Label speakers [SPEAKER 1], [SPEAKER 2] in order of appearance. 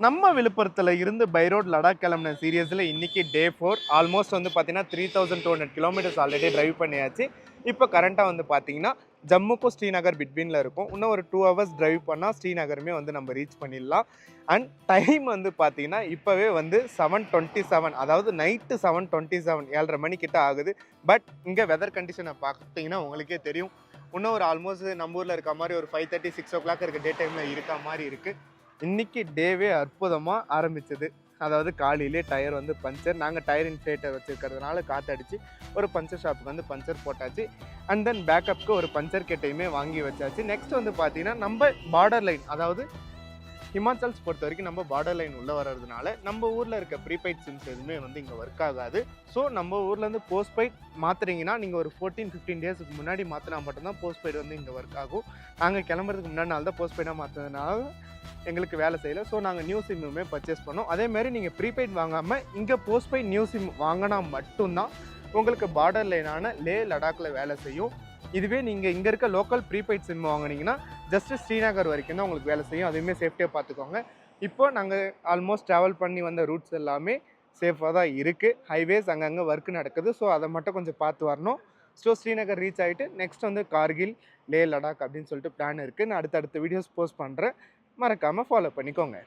[SPEAKER 1] நம்ம விழுப்புரத்தில் இருந்து பை ரோட் லடாக் கிளம்பின சீரியஸில் இன்றைக்கி டே 4 ஆல்மோஸ்ட் வந்து பார்த்தீங்கன்னா 3200 கிலோமீட்டர்ஸ் ஆல்ரெடி டிரைவ் பண்ணியாச்சு. இப்போ கரண்ட்டாக வந்து பார்த்தீங்கன்னா ஜம்முக்கும் ஸ்ரீநகர் பிட்வீனில் இருக்கும். இன்னும் ஒரு 2 ஹவர்ஸ் டிரைவ் பண்ணால் ஸ்ரீநகருமே வந்து நம்ம ரீச் பண்ணிடலாம். அண்ட் டைம் வந்து பார்த்தீங்கன்னா இப்போவே வந்து 7:27, அதாவது நைட்டு 7:27, 7:30 மணிக்கிட்ட ஆகுது. பட் இங்கே வெதர் கண்டிஷனை பார்த்தீங்கன்னா உங்களுக்கே தெரியும். இன்னும் ஒரு ஆல்மோஸ்ட் நம்ம ஊரில் இருக்க மாதிரி ஒரு 5:30, 6 o'clock இருக்க டே டைமில் இருக்க மாதிரி இருக்குது. இன்னைக்கு டேவே அற்புதமாக ஆரம்பிச்சது. அதாவது காலையிலே டயர் வந்து பஞ்சர். நாங்கள் டயர் இன்ஃப்ளேட்டர் வச்சுருக்கிறதுனால காற்றடிச்சு ஒரு பஞ்சர் ஷாப்புக்கு வந்து பஞ்சர் போட்டாச்சு. அண்ட் தென் பேக்கப்புக்கு ஒரு பஞ்சர் கிட்டையுமே வாங்கி வச்சாச்சு. நெக்ஸ்ட் வந்து பார்த்தீங்கன்னா நம்ம பார்டர் லைன், அதாவது ஹிமாச்சல்ஸ் பொறுத்த வரைக்கும் நம்ம பார்டர் லைன் உள்ளே வர்றதுனால நம்ம ஊரில் இருக்க ப்ரீபெய்ட் சிம்ஸ் எதுவுமே வந்து இங்கே ஒர்க் ஆகாது. ஸோ நம்ம ஊர்லேருந்து போஸ்ட்பெய்ட் மாற்றுறீங்கன்னா நீங்கள் ஒரு 14-15 டேஸுக்கு முன்னாடி மாற்றினா மட்டும்தான் போஸ்ட்பெய்டு வந்து இங்கே ஒர்க் ஆகும். நாங்கள் கிளம்புறதுக்கு முன்னாடி நாள் தான் போஸ்ட்பெய்டாக மாற்றினதுனால எங்களுக்கு வேலை செய்யலை. ஸோ நாங்கள் நியூ சிம்முமே பர்ச்சேஸ் பண்ணோம். அதேமாரி நீங்கள் ப்ரீபெய்ட் வாங்காமல் இங்கே போஸ்ட்பெய்ட் நியூ சிம் வாங்கினா மட்டும்தான் உங்களுக்கு பார்டர் லைனான லே லடாக்கில் வேலை செய்யும். இதுவே நீங்கள் இங்கே இருக்க லோக்கல் ப்ரீபெய்ட் சிம் வாங்கினீங்கன்னா ஜஸ்ட்டு ஸ்ரீநகர் வரைக்கும் தான் உங்களுக்கு வேலை செய்யும். அதுவுமே சேஃப்டியாக பார்த்துக்கோங்க. இப்போ நாங்கள் ஆல்மோஸ்ட் ட்ராவல் பண்ணி வந்த ரூட்ஸ் எல்லாமே சேஃபாக தான் இருக்குது. ஹைவேஸ் அங்கங்கே ஒர்க் நடக்குது. ஸோ அதை மட்டும் கொஞ்சம் பார்த்து வரணும். ஸோ ஸ்ரீநகர் ரீச் ஆகிட்டு நெக்ஸ்ட் வந்து கார்கில், லே லடாக் அப்படின்னு சொல்லிட்டு பிளான் இருக்குது. நான் அடுத்தடுத்த வீடியோஸ் போஸ்ட் பண்ணுறேன். மறக்காமல் ஃபாலோ பண்ணிக்கோங்க.